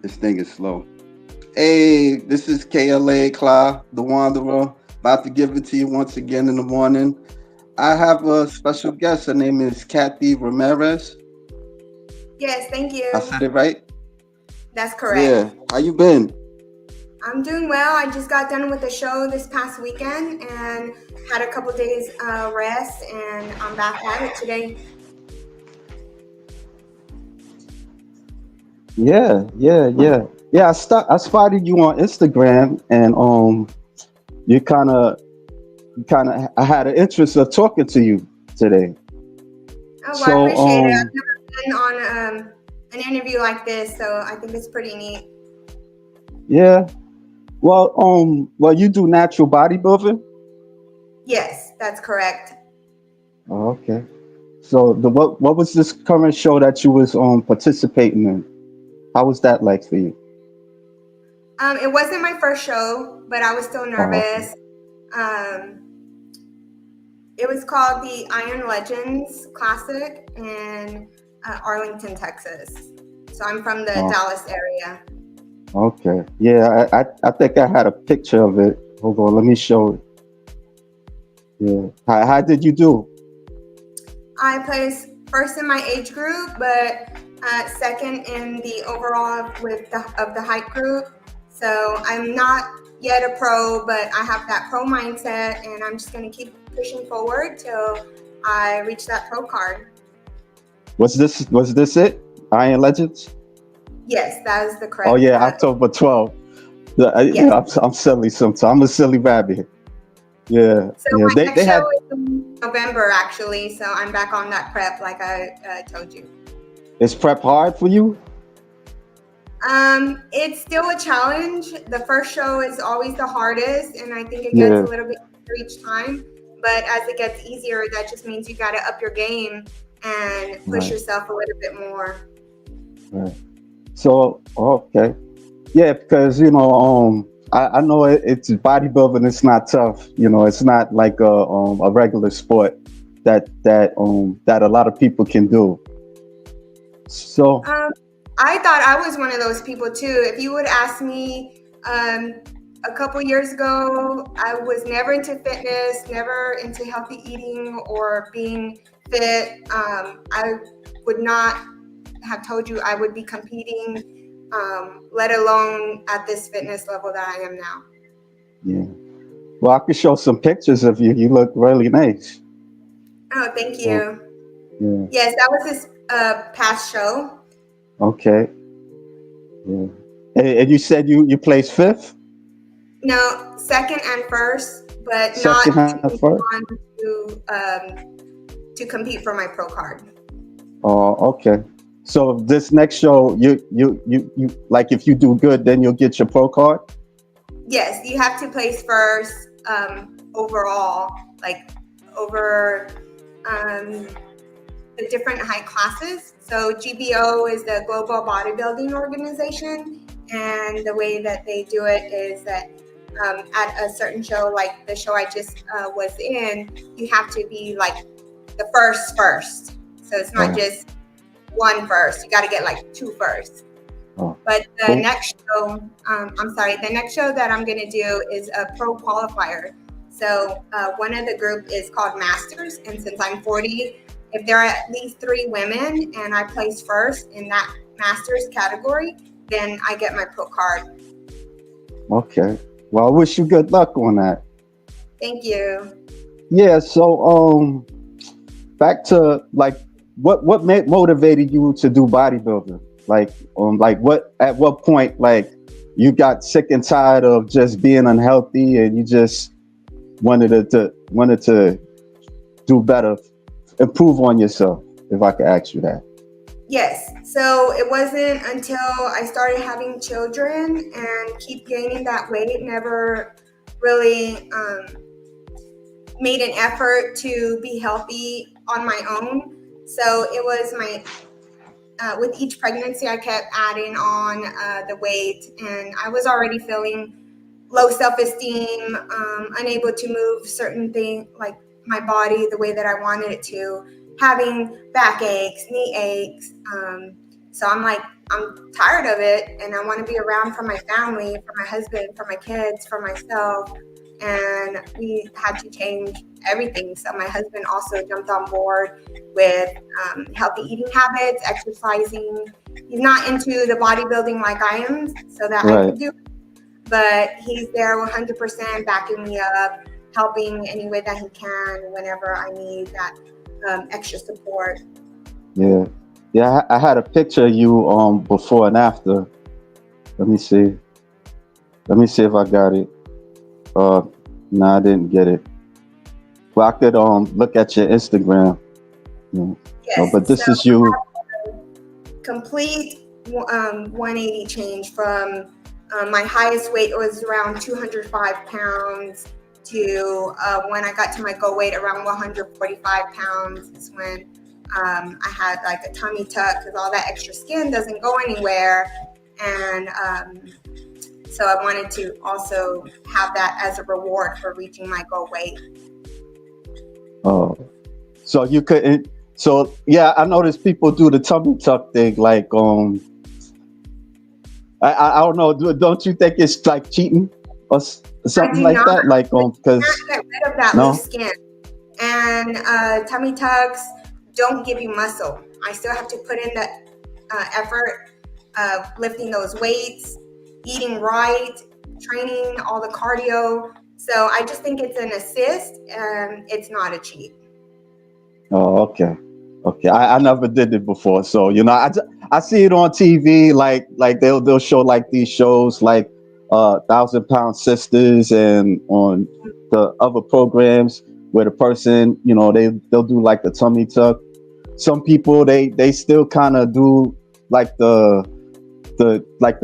This thing is slow. Hey, this is KLA Cla, the Wanderer. About to give it to you once again in the morning. I have a special guest. Her name is Kathy Ramirez. Yes, thank I you. said it right? That's correct. Yeah. How you been? I'm doing well. I just got done with the show this past weekend and had a couple days rest, and I'm back at it today. Yeah. I spotted you on Instagram, and you kind of I had an interest of talking to you today. Oh, well, I So appreciate it. I've never been on an interview like this, so I think it's pretty neat. yeah. Well, you do natural bodybuilding. Yes, that's correct. Oh, okay. So what was this current show that you was participating in? How was that like for you? It wasn't my first show, but I was still Oh, okay. nervous. Um, it was called the Iron Legends Classic in Arlington, Texas. So I'm from the Oh, Dallas area. okay. Yeah, I think I had a picture of it. Hold on, let me show it. Yeah. How did you do? I placed first in my age group, but second in the overall with the height group. So I'm not yet a pro, but I have that pro mindset, and I'm just going to keep pushing forward till I reach that pro card. Was this it? Iron Legends? Yes, that is the Oh correct. yeah, October 12th. Yes. Yeah, I'm silly sometimes. I'm a silly rabbit. Yeah, So yeah. my They next show had is in November, actually. So I'm back on that prep, like I told you. Is prep hard for you? It's still a challenge. The first show is always the hardest, and I think it gets a Yeah, little bit easier each time. But as it gets easier, that just means you got to up your game and push right, yourself a little bit more. right. So okay. Yeah, because I know it's bodybuilding. It's not tough. It's not like a regular sport that a lot of people can do. So Um, I thought I was one of those people too. If you would ask me a couple years ago, I was never into fitness, never into healthy eating or being fit. I would not have told you I would be competing, let alone at this fitness level that I am now. yeah, well, I could show some pictures of you. You look really nice. Oh, thank So you. yeah, Yes, that was this past show. okay, yeah. And you said you placed fifth, No, second and first, but second not and to move first. on to compete for my pro card. Oh, okay. So this next show, you like if you do good, then you'll get your pro card. Yes, you have to place first overall, like over um, the different height classes. So GBO is the Global Bodybuilding Organization, and the way that they do it is that at a certain show, like the show I just was in, you have to be like the first. So it's not Oh, just one first. You got to get like two first. oh, But the cool. next show, the next show that I'm going to do is a pro qualifier. So one of the group is called Masters. And since I'm 40, if there are at least three women and I place first in that Masters category, then I get my pro card. Okay. Well, I wish you good luck on that. Thank you. Yeah. So back to like what motivated you to do bodybuilding? Like what point like you got sick and tired of just being unhealthy and you just wanted to do better, improve on yourself. If I could ask you that. Yes. So it wasn't until I started having children and keep gaining that weight, never really made an effort to be healthy on my own. So it was with each pregnancy, I kept adding on the weight, and I was already feeling low self-esteem, unable to move certain things like my body the way that I wanted it to, having back aches, knee aches, So I'm like, I'm tired of it, and I want to be around for my family, for my husband, for my kids, for myself. And we had to change everything. So my husband also jumped on board with healthy eating habits, exercising. He's not into the bodybuilding like I am, so that I Right. could do, but he's there 100% backing me up, helping any way that he can whenever I need that extra support. Yeah. Yeah. I had a picture of you before and after. Let me see. Let me see if I got it. Uh, no, I didn't get it. Well, I could look at your Instagram. Mm. No, Yes, but so this is you. complete 180 change from my highest weight was around 205 pounds to when I got to my goal weight around 145 pounds is when I had like a tummy tuck because all that extra skin doesn't go anywhere. And so I wanted to also have that as a reward for reaching my goal weight. Oh, so you couldn't. So yeah, I noticed people do the tummy tuck thing. Like I don't know. Don't you think it's like cheating or I something do like not, that? Like can't because get rid of that loose no. skin. And tummy tucks don't give you muscle. I still have to put in the effort of lifting those weights, eating right, training, all the cardio. So I just think it's an assist and it's not a cheat. Oh, okay. Okay. I never did it before. So, I see it on TV, like they'll show like these shows like 1,000 Pound Sisters and on the other programs where the person, they'll do like the tummy tuck. Some people they still kind of do like the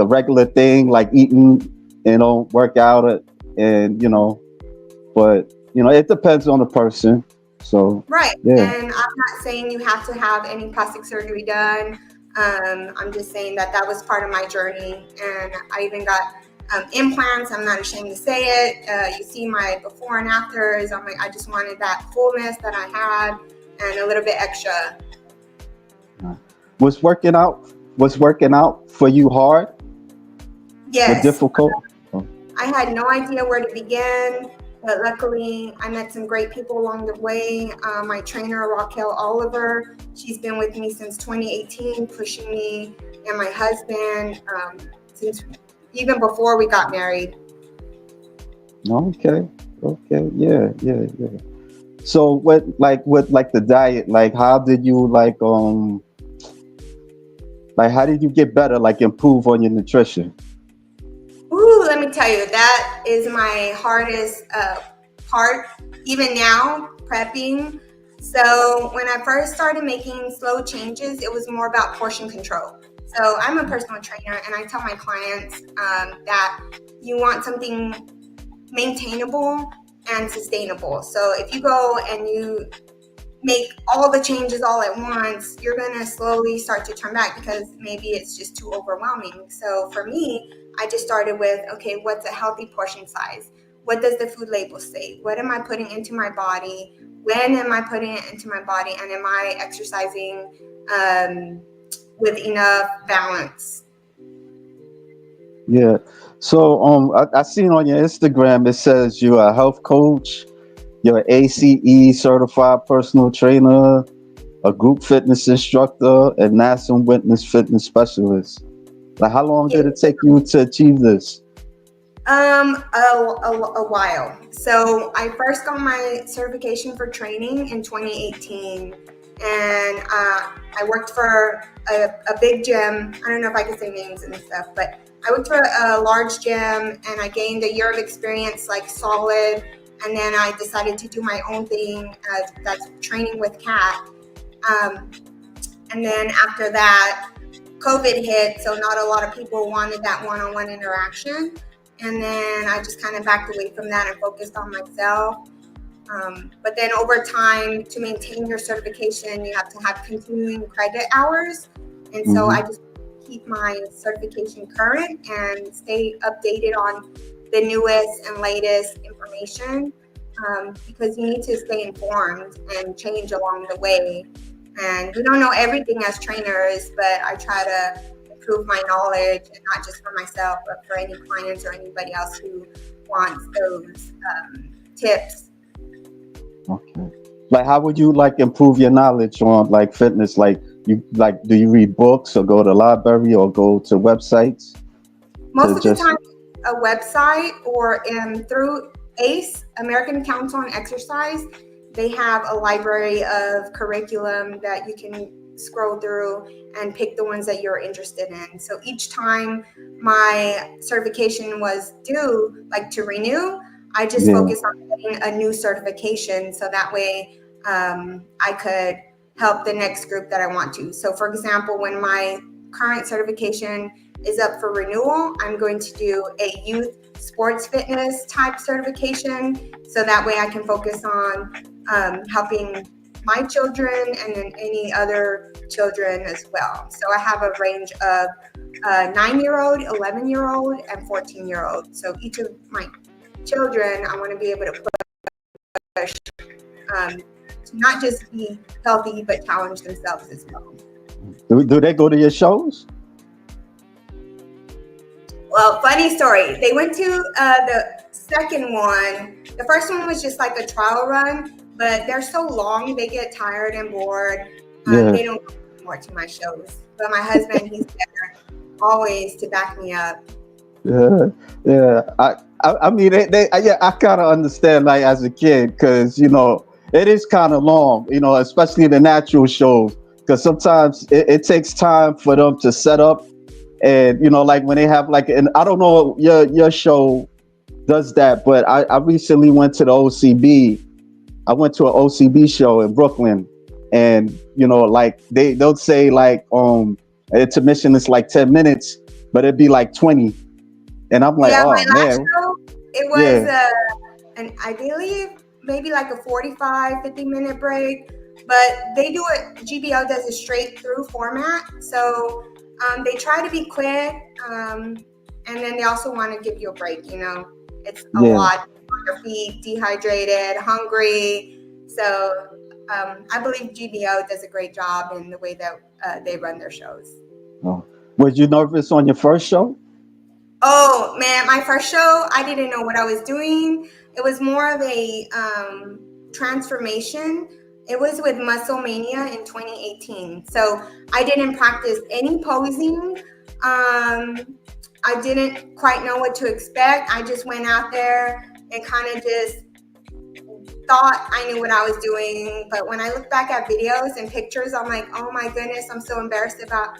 regular thing, like eating, work out it and but it depends on the person. So Right. yeah. And I'm not saying you have to have any plastic surgery done. I'm just saying that that was part of my journey. And I even got implants. I'm not ashamed to say it. You see my before and afters. I'm like, I just wanted that fullness that I had and a little bit extra. Was working out for you hard or Yes. difficult? Oh, I had no idea where to begin, but luckily I met some great people along the way. My trainer, Raquel Oliver, she's been with me since 2018, pushing me and my husband since even before we got married. okay. Okay. Yeah. Yeah. Yeah. So what the diet, like how did you how did you get better, like improve on your nutrition? Ooh, let me tell you, that is my hardest part, even now, prepping. So, when I first started making slow changes, it was more about portion control. So, I'm a personal trainer, and I tell my clients that you want something maintainable and sustainable. So, if you go and you make all the changes all at once, you're going to slowly start to turn back because maybe it's just too overwhelming. So for me, I just started with, okay, what's a healthy portion size? What does the food label say? What am I putting into my body? When am I putting it into my body? And am I exercising with enough balance? Yeah. So I seen on your Instagram it says you're a health coach, you're an ACE certified personal trainer, a group fitness instructor, and national witness fitness specialist. Like how long Yeah. did it take you to achieve this? A while. So I first got my certification for training in 2018, and I worked for a big gym. I don't know if I can say names and stuff, but I worked for a large gym, and I gained a year of experience, like solid. And then I decided to do my own thing as that's training with Kat. Um, and then after that, COVID hit, so not a lot of people wanted that one-on-one interaction. And then I just kind of backed away from that and focused on myself. But then over time, to maintain your certification, you have to have continuing credit hours. And so I Hmm. just keep my certification current and stay updated on the newest and latest information because you need to stay informed and change along the way. And we don't know everything as trainers, but I try to improve my knowledge, and not just for myself, but for any clients or anybody else who wants those tips. Okay. Like, how would you like improve your knowledge on like fitness? Like, you like, do you read books or go to the library or go to websites Most to of the just? time, a website or through ACE, American Council on Exercise, they have a library of curriculum that you can scroll through and pick the ones that you're interested in. So each time my certification was due, like to renew, I just Yeah, focused on getting a new certification so that way I could help the next group that I want to. So, for example, when my current certification is up for renewal, I'm going to do a youth sports fitness type certification so that way I can focus on helping my children and then any other children as well. So I have a range of 9-year-old, 11-year-old, and 14-year-old. So each of my children, I want to be able to push to not just be healthy, but challenge themselves as well. do they go to your shows? Well, funny story. They went to the second one. The first one was just like a trial run, but they're so long, they get tired and bored. Yeah, They don't go more to my shows. But my husband, he's there always to back me up. yeah, yeah. I mean, yeah, I kind of understand like as a kid because it is kind of long, especially the natural shows because sometimes it takes time for them to set up. And like when they have like, and I don't know your show does that, but I recently went to the OCB. I went to an OCB show in Brooklyn, and like they'll say like intermission is like 10 minutes, but it'd be like 20, and I'm like, Yeah, oh my last man, show, it was yeah, an I believe maybe like a 45, 50-minute break, but they do it, GBO does a straight through format. So they try to be quick, and then they also want to give you a break. It's a yeah. lot on your feet, dehydrated, hungry. So I believe GBO does a great job in the way that they run their shows. Oh. Was you nervous on your first show? Oh man, my first show, I didn't know what I was doing. It was more of a transformation. It was with Muscle Mania in 2018. So I didn't practice any posing. I didn't quite know what to expect. I just went out there and kind of just thought I knew what I was doing. But when I look back at videos and pictures, I'm like, oh my goodness, I'm so embarrassed about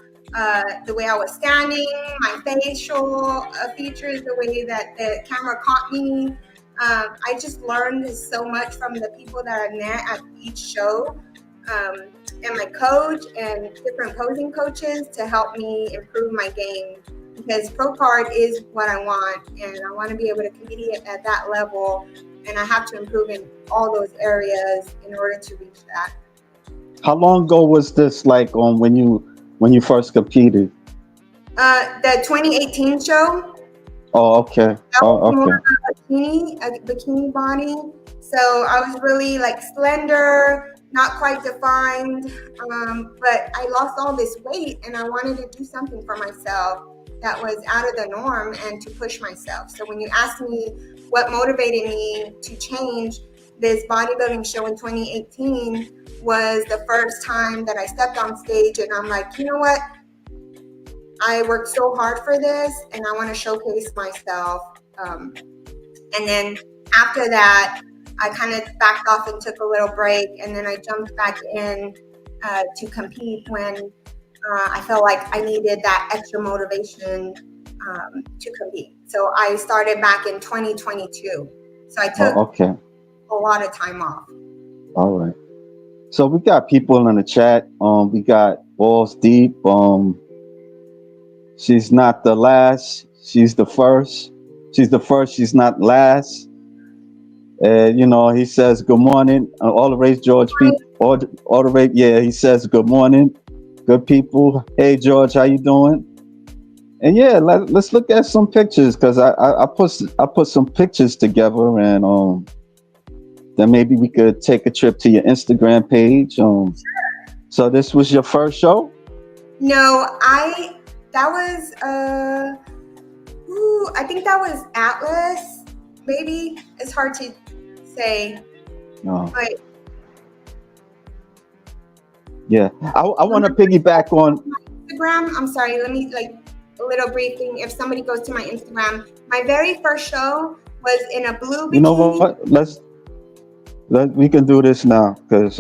the way I was standing, my facial features, the way that the camera caught me. I just learned so much from the people that I met at each show, and my coach and different posing coaches to help me improve my game. Because pro card is what I want, and I want to be able to compete at that level, and I have to improve in all those areas in order to reach that. How long ago was this? Like on when you first competed? The 2018 show, Oh, okay. that was Oh, more okay. a bikini body. So I was really like slender, not quite defined, but I lost all this weight and I wanted to do something for myself that was out of the norm and to push myself. So when you ask me what motivated me to change, this bodybuilding show in 2018 was the first time that I stepped on stage and I'm like, you know what? I worked so hard for this and I want to showcase myself. And then after that, I kind of backed off and took a little break. And then I jumped back in to compete when I felt like I needed that extra motivation to compete. So I started back in 2022. So I Oh, took okay. a lot of time off. All right. So we got people in the chat. We got Balls Deep. She's not the last. She's the first. She's the first. She's not last. He says good morning. All the race, George. All the race. Yeah, he says good morning. Good people. Hey, George, how you doing? And yeah, let's look at some pictures because I put some pictures together, and then maybe we could take a trip to your Instagram page. So this was your first show? No, that was I think that was Atlas. Maybe it's hard to say, No. but Yeah. I want to piggyback on. Instagram. I'm sorry. Let me like a little briefing. If somebody goes to my Instagram, my very first show was in a blue You know bikini. what? We can do this now because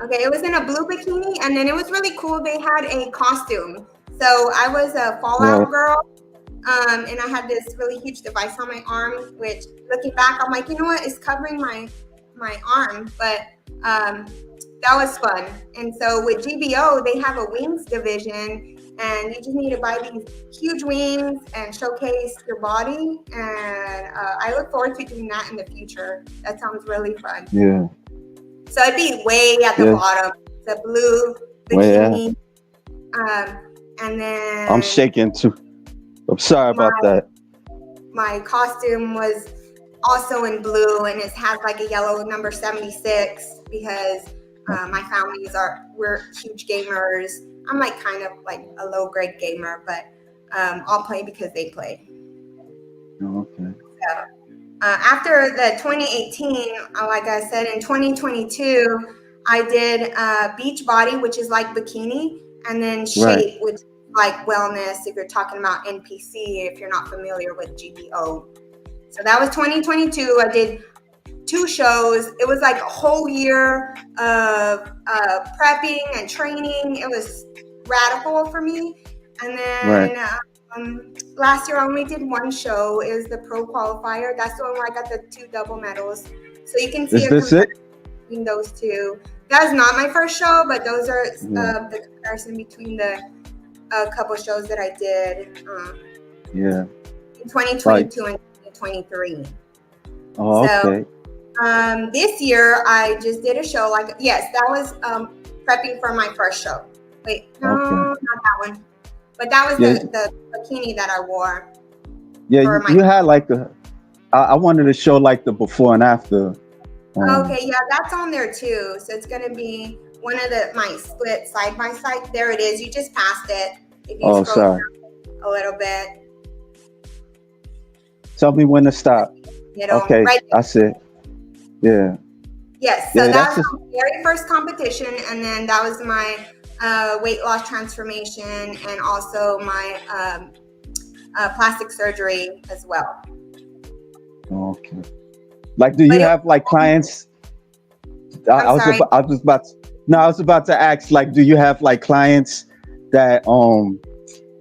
Okay, it was in a blue bikini, and then it was really cool. They had a costume. So I was a right. Fallout girl, and I had this really huge device on my arm. Which, looking back, I'm like, you know what? It's covering my arm, but that was fun. And so with GBO, they have a wings division, and you just need to buy these huge wings and showcase your body. And I look forward to doing that in the future. That sounds really fun. Yeah. So I'd be way at the Yeah. bottom, the blue Well, bikini, and I'm then shaking too. I'm sorry my about that. my costume was also in blue, and it has like a yellow number 76 because my we're huge gamers. I'm like kind of like a low grade gamer, but I'll play because they play. Okay. So after the 2018, like I said, in 2022, I did beach body, which is like bikini, and then Right. shape, which is like wellness. If you're talking about NPC, if you're not familiar with GPO, so that was 2022. I did 2 shows. It was like a whole year of prepping and training. It was radical for me. And Right. then last year I only did 1 show. It was the pro qualifier. That's the one where I got the 2 double medals. So you can see Is a this it? comparison between those 2. That was not my first show, but those are Yeah. the comparison between the couple shows that I did Yeah. in 2022 and 2023. Oh, So okay. this year I just did a show. Like, yes, that was prepping for my first show. Wait, no, Okay. not that one. But that was Yeah. the bikini that I wore Yeah. for my. You had like I wanted to show like the before and after. Okay, yeah, that's on there too. So it's gonna be one of my split side by side. There it is. You just passed it. If you Oh, scroll sorry. down a little bit, Tell me when to stop. Okay. right. I see. Yeah. Yes, so Yeah. that That's was just. my very first competition, and then that was my weight loss transformation, and also my plastic surgery as well. Okay. Like, do But you have like clients? I'm sorry. I was about. No, I was about to ask. Like, do you have like clients that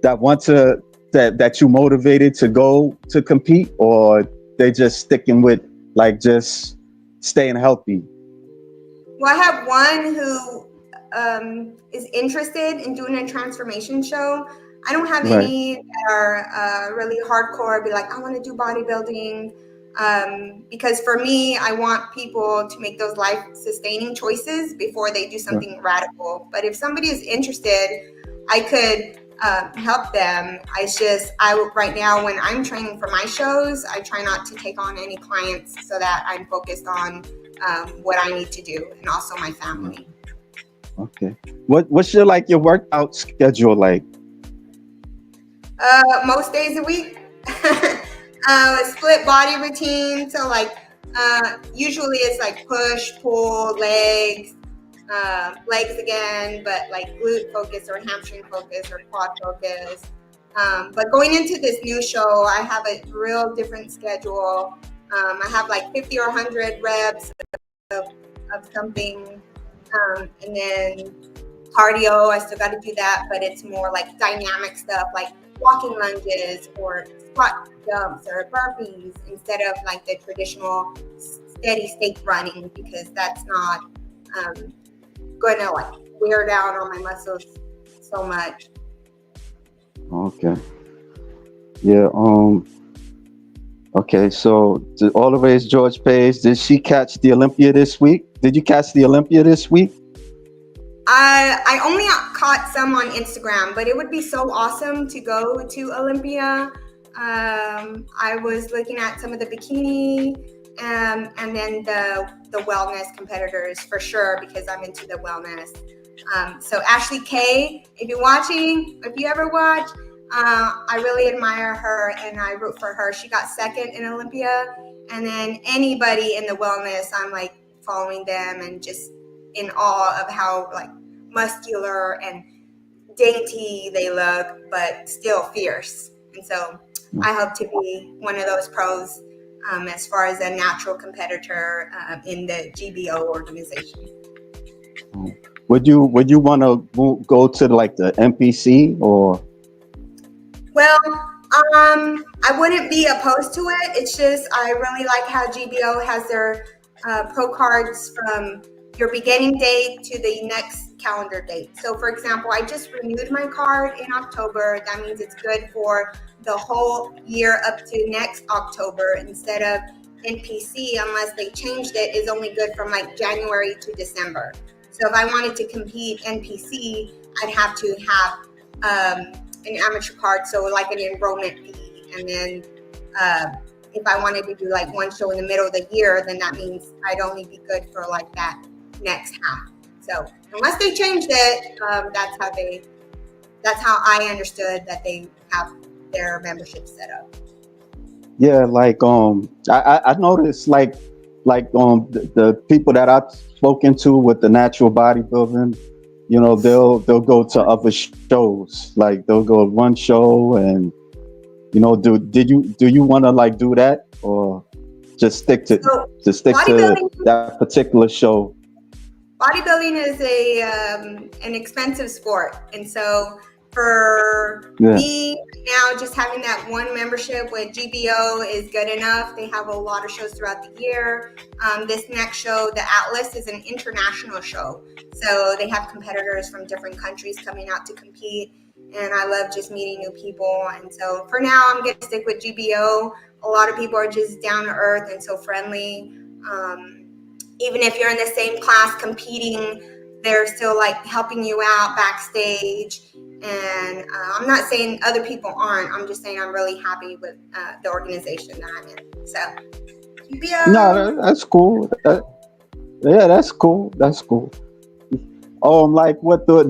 that want to that you motivated to go to compete, or they just sticking with like just staying healthy? Well, I have one who is interested in doing a transformation show. I don't have Right. any that are really hardcore, be like, I want to do bodybuilding. Because for me, I want people to make those life sustaining choices before they do Right. something radical. But if somebody is interested, I could help them. Right now, when I'm training for my shows, I try not to take on any clients so that I'm focused on what I need to do, and also my family. Okay. What's your workout schedule like? Most days a week. Split body routine. So like usually it's like push, pull, legs, legs again, but like glute focus or hamstring focus or quad focus. But going into this new show, I have a real different schedule. I have like 50 or 100 reps of something, and then cardio. I still got to do that, but it's more like dynamic stuff, like walking lunges or squat jumps or burpees, instead of like the traditional steady state running, because that's not going to like wear down on my muscles so much. Okay. Yeah. Okay. So all the ways George Page. Did she catch the Olympia this week? Did you catch the Olympia this week? I only caught some on Instagram, but it would be so awesome to go to Olympia. I was looking at some of the bikini and then the the wellness competitors for sure, because I'm into the wellness. So Ashley Kay, if you're watching, if you ever watch, I really admire her and I root for her. She got second in Olympia. And then anybody in the wellness, I'm like following them and just in awe of how like muscular and dainty they look, but still fierce. And so I hope to be one of those pros as far as a natural competitor in the GBO organization. Would you want to go to like the NPC or? Well, I wouldn't be opposed to it. It's just I really like how GBO has their pro cards from your beginning date to the next calendar date. So, for example, I just renewed my card in October. That means it's good for the whole year up to next October, instead of NPC, unless they changed it, is only good from like January to December. So if I wanted to compete NPC, I'd have to have an amateur card, so like an enrollment fee. And then if I wanted to do like one show in the middle of the year, then that means I'd only be good for like that next half. So unless they changed it, that's how I understood that they have their membership set up. Yeah, like I noticed the people that I've spoken to with the natural bodybuilding, you know, they'll go to other shows. Like they'll go to one show and, you know, do you want to like do that, or just stick to that particular show? Bodybuilding is an expensive sport, and so for me now, just having that one membership with GBO is good enough. They have a lot of shows throughout the year. This next show, the Atlas, is an international show, so they have competitors from different countries coming out to compete, and I love just meeting new people. And so for now, I'm going to stick with GBO. A lot of people are just down to earth and so friendly. Even if you're in the same class competing, they're still like helping you out backstage. And I'm not saying other people aren't. I'm just saying I'm really happy with the organization that I'm in. So, no, that's cool. Yeah, that's cool. That's cool. Like what are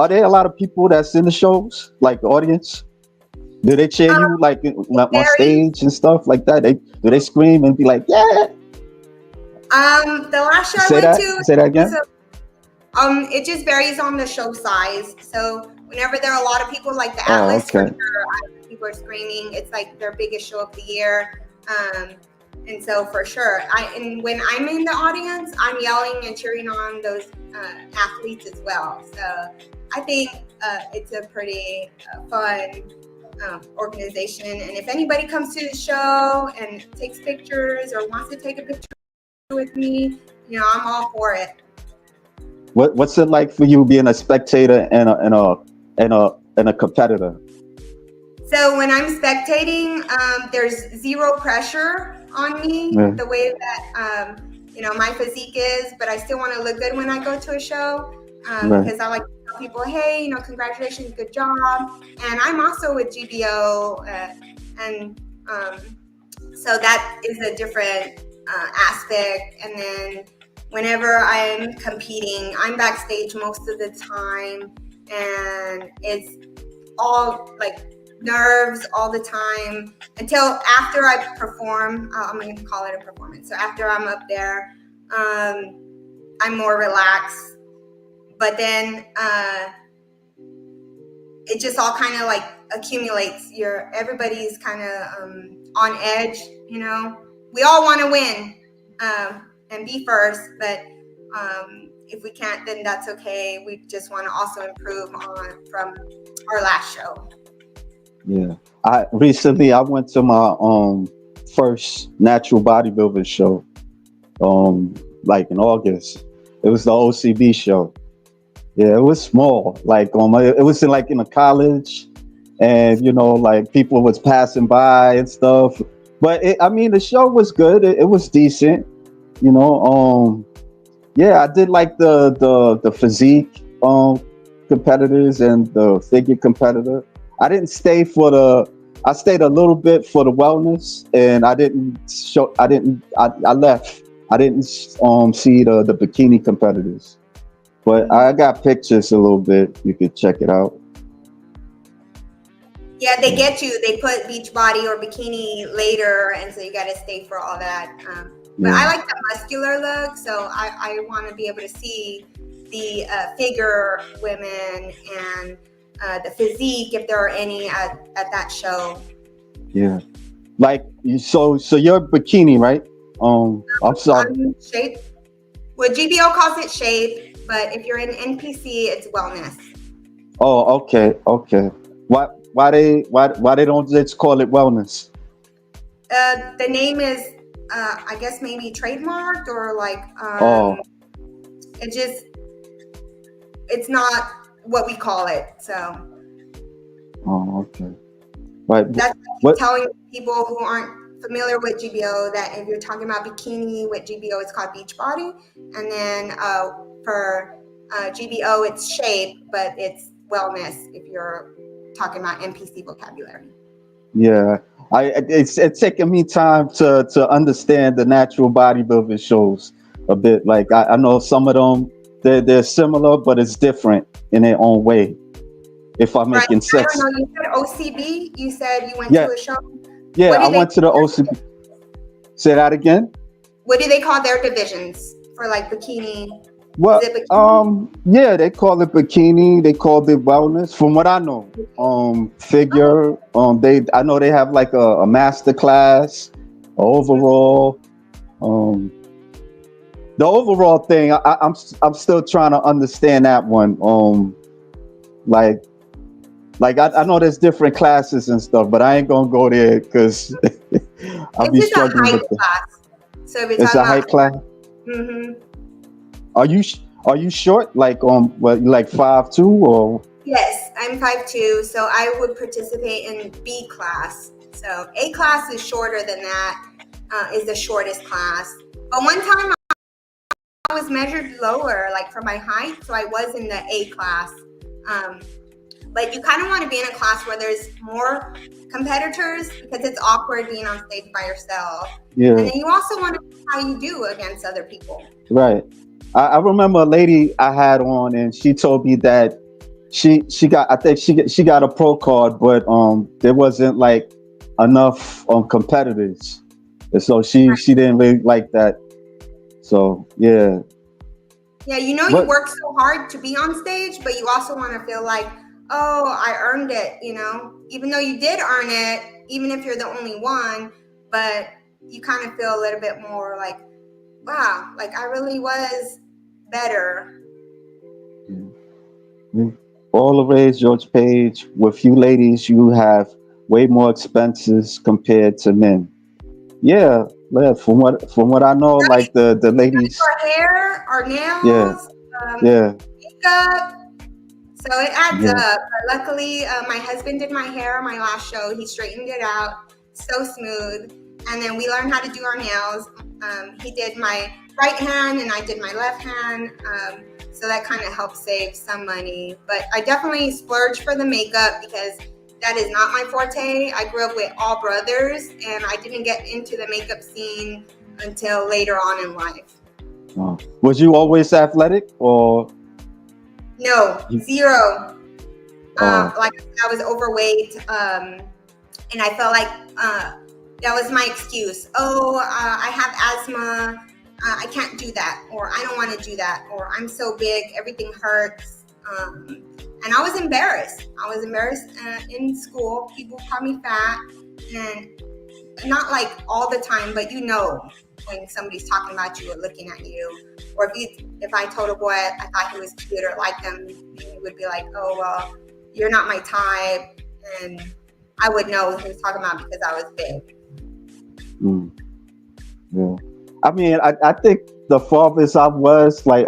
there a lot of people that's in the shows, like the audience? Do they cheer you like on stage and stuff like that? Do they scream and be like, yeah? The last show I went to. Say that again. It just varies on the show size. So whenever there are a lot of people, like the Atlas, for sure, people are screaming. It's like their biggest show of the year. And so for sure, and when I'm in the audience, I'm yelling and cheering on those athletes as well. So I think it's a pretty fun organization. And if anybody comes to the show and takes pictures or wants to take a picture with me, you know, I'm all for it. What's it like for you being a spectator and a competitor? So when I'm spectating, there's zero pressure on me, the way that you know, my physique is, but I still want to look good when I go to a show, because I like to tell people, hey, you know, congratulations, good job. And I'm also with GBO, and so that is a different aspect. And then whenever I'm competing, I'm backstage most of the time, and it's all like nerves all the time until after I perform. I'm going to call it a performance. So after I'm up there, I'm more relaxed. But then it just all kind of like accumulates. Everybody's kind of on edge, you know. We all want to win and be first, but if we can't, then that's okay. We just want to also improve from our last show. Yeah, I went to my first natural bodybuilding show, like in August. It was the OCB show. Yeah, it was small. Like it was in a college, and you know, like people was passing by and stuff. But the show was good. It was decent. You know, yeah, I did like the physique competitors and the figure competitor. I didn't stay for I stayed a little bit for the wellness, and I didn't show. I didn't. I left. I didn't see the bikini competitors, but I Mhm. got pictures a little bit. You could check it out. Yeah, they Yeah, get you. They put beach body or bikini later, and so you got to stay for all that. But I yeah, like the muscular look, so I want to be able to see the figure women and the physique if there are any at that show. yeah. Like you, so you're bikini, right? I'm sorry. I'm shape. Well, GBO calls it shape, but if you're in NPC, it's wellness. Oh, okay, okay. Why they don't just call it wellness? The name is, I guess, maybe trademarked or like Oh, it just it's not what we call it. So oh, okay. Right. that's what I keep What? telling people who aren't familiar with GBO that if you're talking about bikini with GBO, it's called beach body, and then for GBO, it's shape, but it's wellness if you're talking about NPC vocabulary. Yeah. It's taken me time to understand the natural bodybuilding shows a bit. Like I know some of them they're similar, but it's different in their own way. If I'm Right. making I don't sense. know. You said OCB. You said you went to Yeah, a show. yeah. What I do they went to the OCB. Say that again. what do they call their divisions for like bikini? Is Well, it bikini? yeah, they call it bikini. They call it wellness. From what I know, Okay. figure. I know they have like a master class, overall. Um, the overall thing, I'm still trying to understand that one. Like I know there's different classes and stuff, but I ain't gonna go there because I'll It's be just a struggling height with the. class. So if you're It's talking a about, height class. hmm Are you short? Like what? Like 5'2" or? yes, I'm 5'2", so I would participate in B class. So A class is shorter than that, is the shortest class. But one time I was measured lower, like for my height, so I was in the A class. Um, but you kind of want to be in a class where there's more competitors because it's awkward being on stage by yourself. And Yeah, then you also want to see how you do against other people. right. I remember a lady I had on, and she told me that she got I think she got a pro card, but there wasn't like enough competitors, and so she didn't really like that. So yeah, Yeah, you know you what? work so hard to be on stage, but you also want to feel like, oh, I earned it, even though you did earn it, even if you're the only one, but you kind of feel a little bit more like, wow, like I really was better. Yeah. All the rage, George Page. With you ladies, you have way more expenses compared to men. Yeah, yeah. From what I know, like the ladies. Our hair, our Yeah, nails, yeah, makeup. So it adds yeah. up. But luckily, my husband did my hair my last show. He straightened it out so smooth. And then we learned how to do our nails. He did my right hand and I did my left hand. So that kind of helped save some money. But I definitely splurged for the makeup because that is not my forte. I grew up with all brothers and I didn't get into the makeup scene until later on in life. Was you always athletic, or No, you? zero. Oh, Like I was overweight, and I felt like that was my excuse. Oh, I have asthma. I can't do that, or I don't want to do that, or I'm so big, everything hurts. And I was embarrassed. I was embarrassed in school. People call me fat, and not like all the time, but when somebody's talking about you or looking at you, or if I told a boy I thought he was cute or liked him, he would be like, "Oh well, you're not my type," and I would know he was talking about because I was big. mm, yeah. I mean, I think the farthest I was like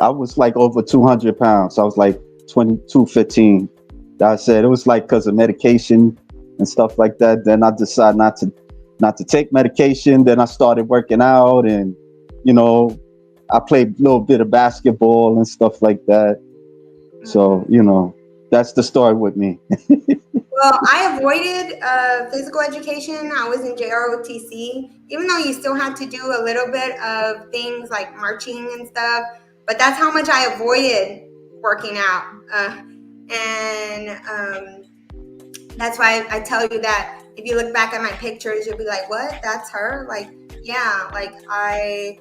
over 200 pounds. I was like 22, 15. I said it was like because of medication and stuff like that. Then I decided not to take medication. Then I started working out, and you know, I played a little bit of basketball and stuff like that. So Hmm. That's the story with me. Well, I avoided physical education. I was in JROTC, even though you still had to do a little bit of things like marching and stuff. But that's how much I avoided working out. And that's why I tell you that if you look back at my pictures, you'll be like, what? That's her? Like, yeah, like I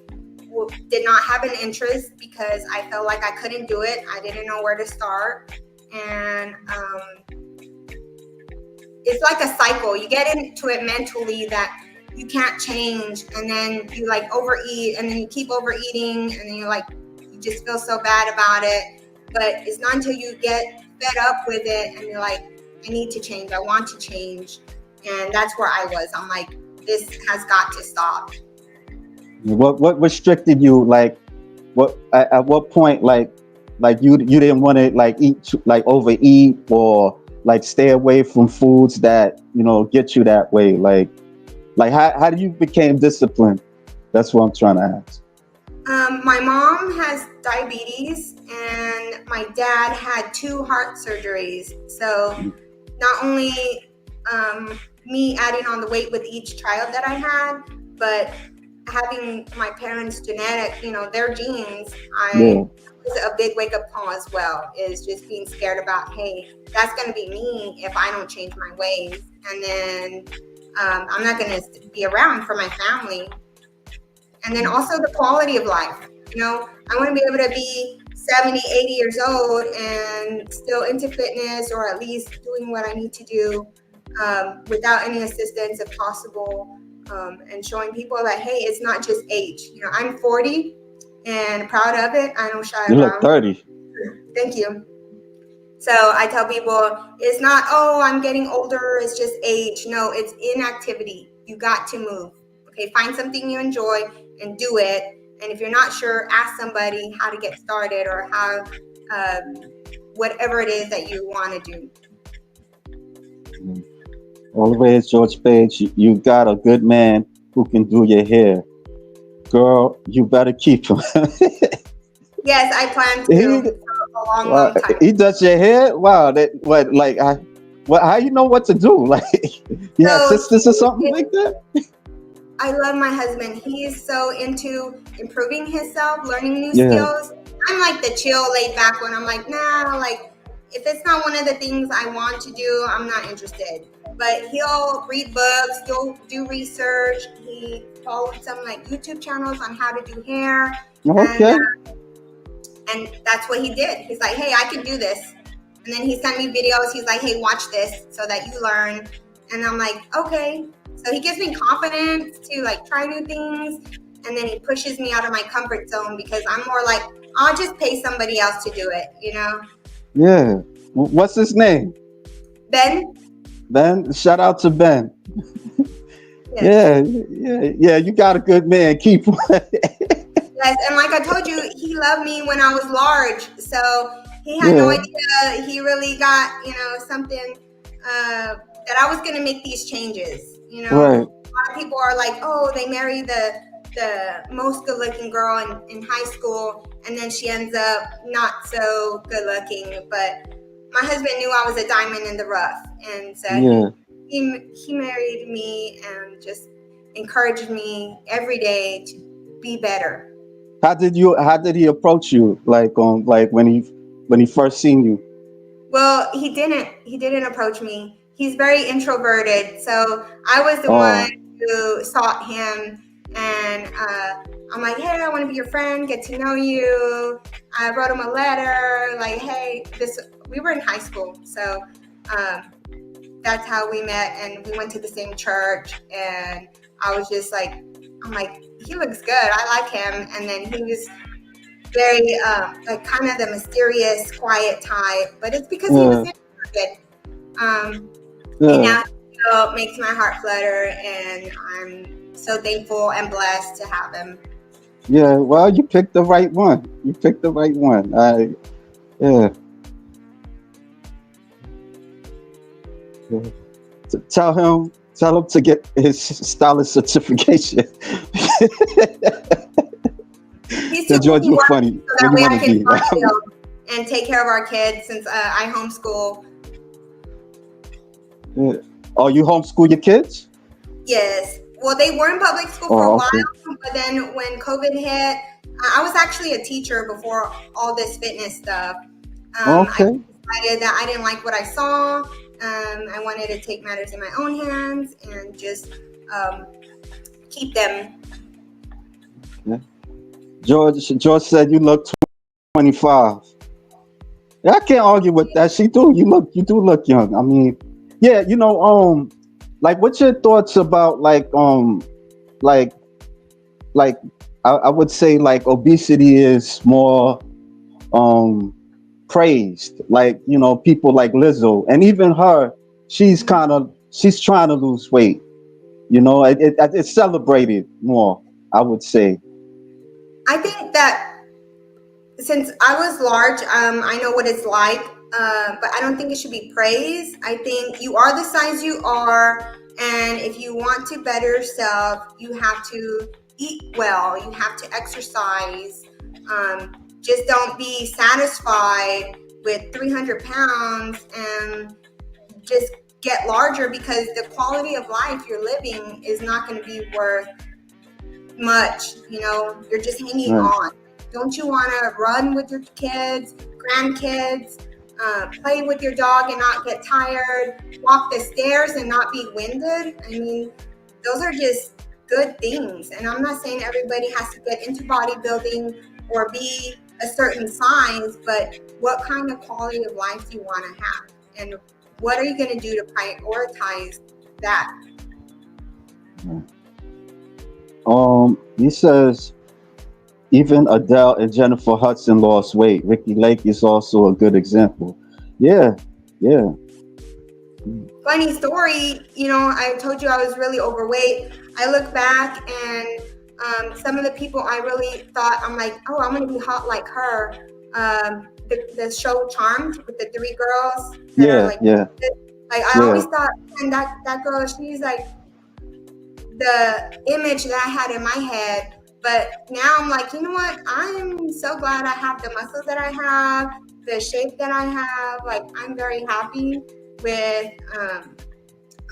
did not have an interest because I felt like I couldn't do it. I didn't know where to start. And it's like a cycle. You get into it mentally that you can't change, and then you like overeat, and then you keep overeating, and then you just feel so bad about it. But it's not until you get fed up with it and you're like, I need to change. I want to change. And that's where I was. I'm like, this has got to stop. What restricted you? Like, what at what point? Like you didn't want to like eat, like overeat, or like stay away from foods that get you that way. Like how do you became disciplined? That's what I'm trying to ask. My mom has diabetes, and my dad had 2 heart surgeries. So not only me adding on the weight with each child that I had, but having my parents' genetic, their genes, was a big wake-up call as well, is just being scared about, hey, that's going to be me if I don't change my ways. And then I'm not going to be around for my family. And then also the quality of life. I want to be able to be 70, 80 years old and still into fitness, or at least doing what I need to do without any assistance if possible, and showing people that, hey, it's not just age. I'm 40 and proud of it. I don't shy around. You look 30. Thank you. So I tell people, it's not, oh, I'm getting older, it's just age. No, it's inactivity. You got to move. Okay, find something you enjoy and do it. And if you're not sure, ask somebody how to get started, or how, whatever it is that you want to do. Always, George Page, you got a good man who can do your hair. Girl, you better keep him. Yes, I plan to for a long time. He does your hair? Wow, how you know what to do? Like, you have sisters or something like that? I love my husband. He is so into improving himself, learning new skills. I'm like the chill, laid back one. I'm like, nah, like if it's not one of the things I want to do, I'm not interested. But he'll read books, he'll do research. He followed some like YouTube channels on how to do hair. Okay. And that's what he did. He's like, hey, I can do this. And then he sent me videos. He's like, hey, watch this so that you learn. And I'm like, okay. So he gives me confidence to like try new things. And then he pushes me out of my comfort zone, because I'm more like, I'll just pay somebody else to do it, Yeah. What's his name? Ben. Ben? Shout out to Ben. Yes. Yeah. You got a good man. Keep him. Yes, and like I told you, he loved me when I was large. So he had no idea. He really got, something that I was going to make these changes. Right. A lot of people are like, oh, they marry the most good-looking girl in high school, and then she ends up not so good-looking. But my husband knew I was a diamond in the rough, and so he married me and just encouraged me every day to be better. How did he approach you? Like when he first seen you? Well, he didn't approach me. He's very introverted. So I was the one who sought him, and I'm like, hey, I want to be your friend, get to know you. I wrote him a letter like, hey, we were in high school. So that's how we met, and we went to the same church, and I was just like, I'm like, he looks good. I like him. And then he was very like kind of the mysterious, quiet type, but it's because he was introverted. And now it makes my heart flutter, and I'm so thankful and blessed to have him. Yeah, well, you picked the right one. Tell him to get his stylist certification. He's too George, you're funny. So that way I can and take care of our kids since I homeschool. Yeah. Oh, you homeschool your kids? Yes. Well, they were in public school for a Oh, while, okay. but then when COVID hit, I was actually a teacher before all this fitness stuff. I Okay. decided that I didn't like what I saw. I wanted to take matters in my own hands and just um, keep them. Yeah. George said you look 25. Yeah, I can't argue with that. You do look young. I mean, yeah, like what's your thoughts about like like I would say like obesity is more um praised. Like, people like Lizzo and even her, she's trying to lose weight. It's celebrated more, I would say. I think that since I was large, I know what it's like, but I don't think it should be praised. I think you are the size you are, and if you want to better yourself, you have to eat well, you have to exercise. Just don't be satisfied with 300 pounds and just get larger because the quality of life you're living is not going to be worth much. You're just hanging Right. on. Don't you want to run with your kids, grandkids, play with your dog and not get tired, walk the stairs and not be winded? I mean, those are just good things. And I'm not saying everybody has to get into bodybuilding or be a certain size, but what kind of quality of life do you want to have? And what are you going to do to prioritize that? He says even Adele and Jennifer Hudson lost weight. Ricky Lake is also a good example. Yeah, yeah. Funny story, I told you I was really overweight. I look back and some of the people I really thought, I'm like, oh, I'm going to be hot like her. The show Charmed with the three girls that are Yeah, like, yeah, I always yeah. thought, and that girl, she's like the image that I had in my head. But now I'm like, you know what? I'm so glad I have the muscles that I have, the shape that I have. Like, I'm very happy with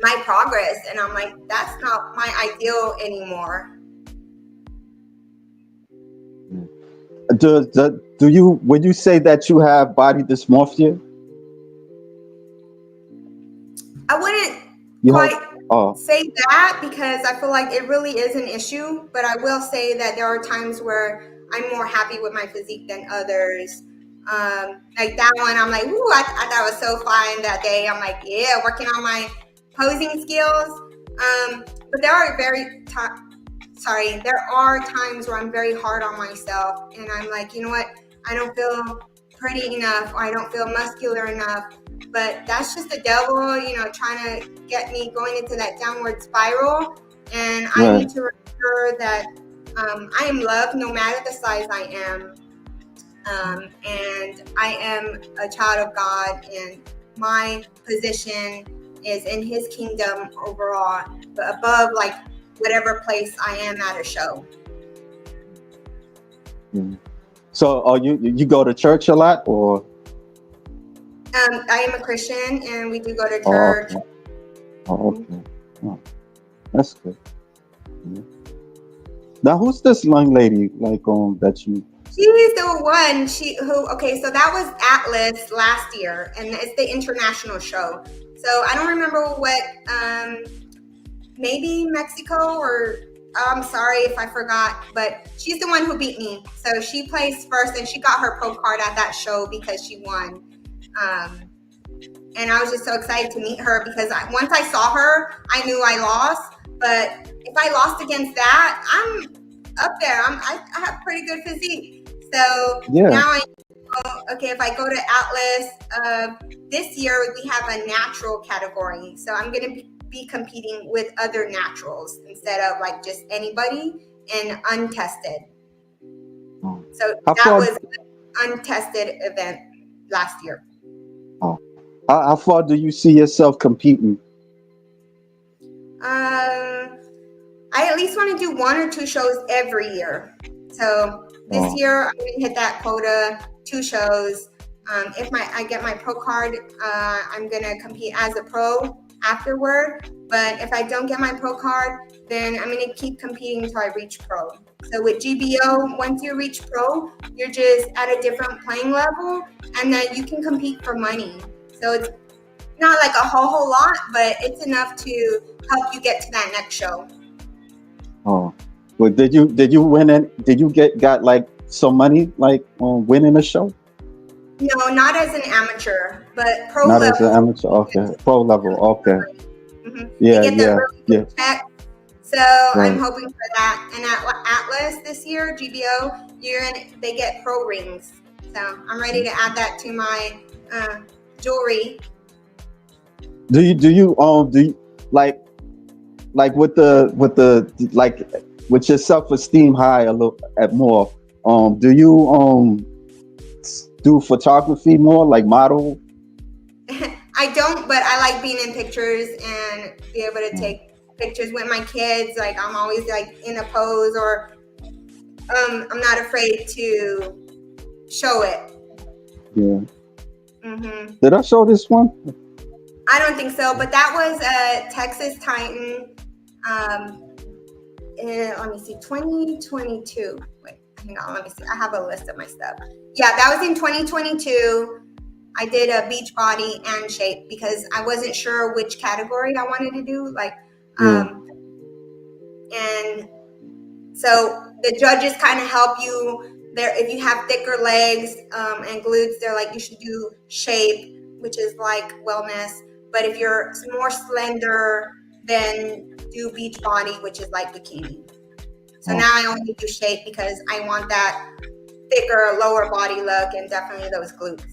my progress. And I'm like, that's not my ideal anymore. Would you say that you have body dysmorphia? I wouldn't You have, quite oh, say that because I feel like it really is an issue, but I will say that there are times where I'm more happy with my physique than others. Like that one, I'm like, ooh, I thought it was so fine that day. I'm like, yeah, working on my posing skills. But there are there are times where I'm very hard on myself and I'm like, you know what? I don't feel pretty enough or I don't feel muscular enough. But that's just the devil, trying to get me going into that downward spiral. And I right. need to remember that I am loved no matter the size I am. And I am a child of God, and my position is in His kingdom overall, but above like whatever place I am at a show. Mm. So, you go to church a lot, or? I am a Christian, and we do go to Oh, church. okay. Oh, okay. Oh, that's good. Yeah. Now, who's this young lady that you? She's the one okay, so that was Atlas last year, and it's the international show. So I don't remember what, maybe Mexico, or I'm sorry if I forgot, but she's the one who beat me. So she placed first, and she got her pro card at that show because she won. And I was just so excited to meet her because once I saw her, I knew I lost. But if I lost against that, I'm up there. I have pretty good physique. So Yeah. now I know, okay, if I go to Atlas, this year we have a natural category. So I'm going to be competing with other naturals instead of like just anybody and untested. Oh. So How that far? was an untested event last year. Oh. How far do you see yourself competing? I at least want to do 1 or 2 shows every year. So this year I'm going to hit that quota, 2 shows. If I get my pro card, I'm gonna compete as a pro afterward. But if I don't get my pro card, then I'm gonna keep competing until I reach pro. So with GBO, once you reach pro, you're just at a different playing level, and then you can compete for money. So it's not like a whole lot, but it's enough to help you get to that next show. Oh, well, did you win it? Did you got like some money like on winning a show? No, not as an amateur, but pro Not as an level. amateur. Okay, pro level. Okay, You yeah, get the yeah, really yeah. good check. So I'm Right. hoping for that. And at Atlas this year, GBO, they get pro rings. So I'm ready to add that to my jewelry. Do you like with the with your self esteem high a little at more? Do you do photography more like model? I don't, but I like being in pictures and be able to Mm, take pictures with my kids. Like I'm always like in a pose, or I'm not afraid to show it. yeah. Hmm Did I show this one? I don't think so, but that was a Texas Titan. Um, let me see, 2022. Wait, hang on, let me see. I have a list of my stuff. Yeah, that was in 2022. I did a beach body and shape because I wasn't sure which category I wanted to do. Like, Yeah. and so the judges kind of help you there. If you have thicker legs and glutes, they're like, you should do shape, which is like wellness. But if you're more slender, then do beach body, which is like bikini. So Oh, now I only do shape because I want that thicker lower body look and definitely those glutes.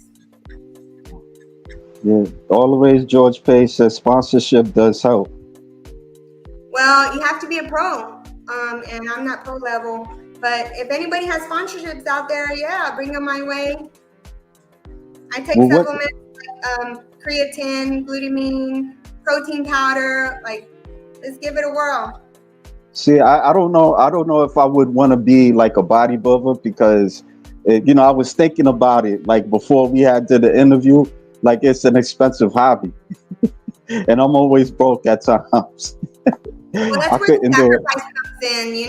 yeah. Always George Page says sponsorship does help. Well, you have to be a pro, and I'm not pro level. But if anybody has sponsorships out there, yeah, bring them my way. I take Well, what? supplements like creatine, glutamine, protein powder. Like, let's give it a whirl. See, I don't know. I don't know if I would want to be like a bodybuilder because, I was thinking about it like before we had did the interview. Like it's an expensive hobby, and I'm always broke at times. Well, I that's where the couldn't do it. sacrifice comes in.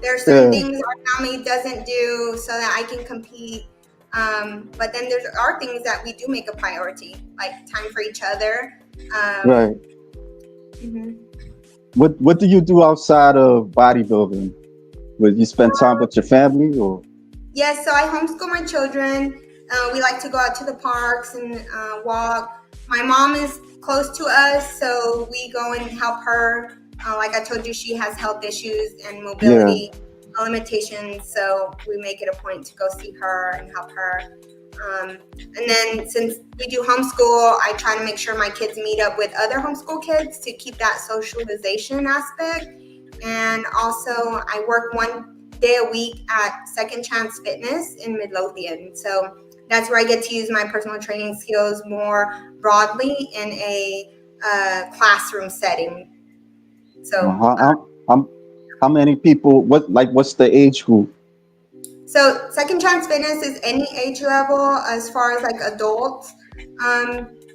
There are certain Yeah, things our family doesn't do so that I can compete. But then there are things that we do make a priority, like time for each other. right. Mhm. What do you do outside of bodybuilding? Would you spend time with your family or? Yes, so I homeschool my children. We like to go out to the parks and walk. My mom is close to us, so we go and help her. Like I told you, she has health issues and Yeah, mobility limitations, so we make it a point to go see her and help her. And then since we do homeschool, I try to make sure my kids meet up with other homeschool kids to keep that socialization aspect. And also, I work one day a week at Second Chance Fitness in Midlothian. So that's where I get to use my personal training skills more broadly in a classroom setting. well, So, how many people? What's the age group? Second Chance Fitness is any age level as far as like adults.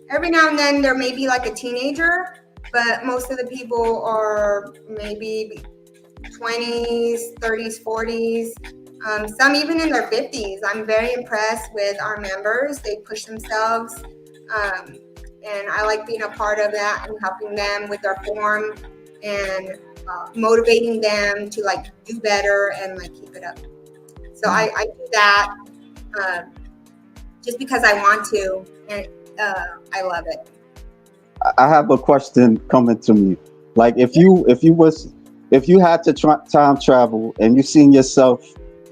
Every now and then there may be like a teenager, but most of the people are maybe 20s, 30s, 40s, some even in their 50s. I'm very impressed with our members. They push themselves, and I like being a part of that and helping them with their form and motivating them to like do better and like keep it up. So I do that uh, just because I want to, and I love it. I have a question coming to me. Like if you had to time travel and you seen yourself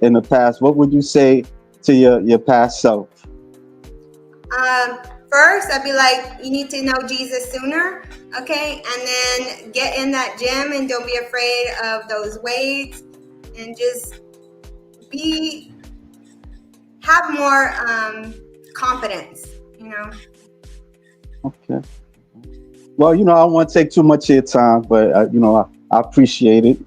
in the past, what would you say to your past self? Um, First, I'd be like, you need to know Jesus sooner, okay? And then get in that gym and don't be afraid of those weights, and just be have more confidence, you know. Okay. Well, I won't take too much of your time, but I appreciate it.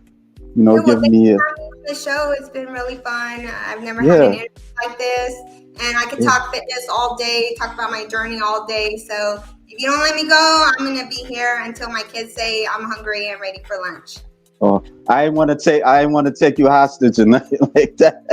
Yeah, well, Giving thank you me a for having me the show. It's been really fun. I've never had an Yeah, interview like this, and I could yeah. talk fitness all day, talk about my journey all day. So if you don't let me go, I'm gonna be here until my kids say I'm hungry and ready for lunch. Oh, I ain't want to take you hostage or nothing like that.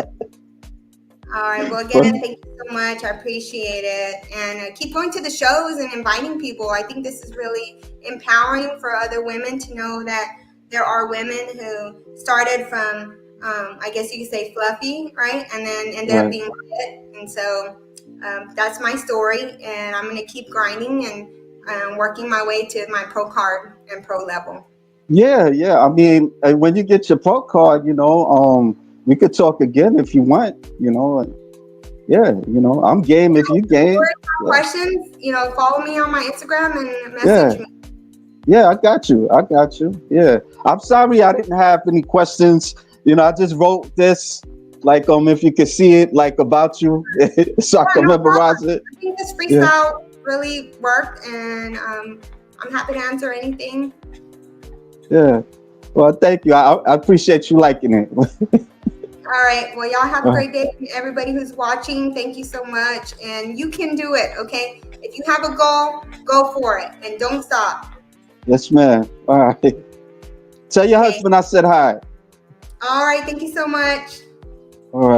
All right. Well, again, But thank you so much. I appreciate it. And keep going to the shows and inviting people. I think this is really empowering for other women to know that there are women who started from, I guess you could say, fluffy, right? And then ended up right. being fit. And so that's my story. And I'm going to keep grinding and working my way to my pro card and pro level. Yeah, yeah. I mean, when you get your pro card, we could talk again if you want. Yeah. I'm game if you game. Yeah, Questions, follow me on my Instagram and yeah, message me. yeah. I got you. I got you. Yeah. I'm sorry I didn't have any questions. I just wrote this, like, if you could see it, like, about you, so I Yeah, can no problem. memorize it. I think this Yeah, freestyle really worked, and I'm happy to answer anything. yeah. Well, thank you. I appreciate you liking it. All right. Well, y'all have a Uh, great day. Everybody who's watching, thank you so much. And you can do it, okay? If you have a goal, go for it and don't stop. yes, man. All right. Tell your Okay. husband I said hi. All right. Thank you so much.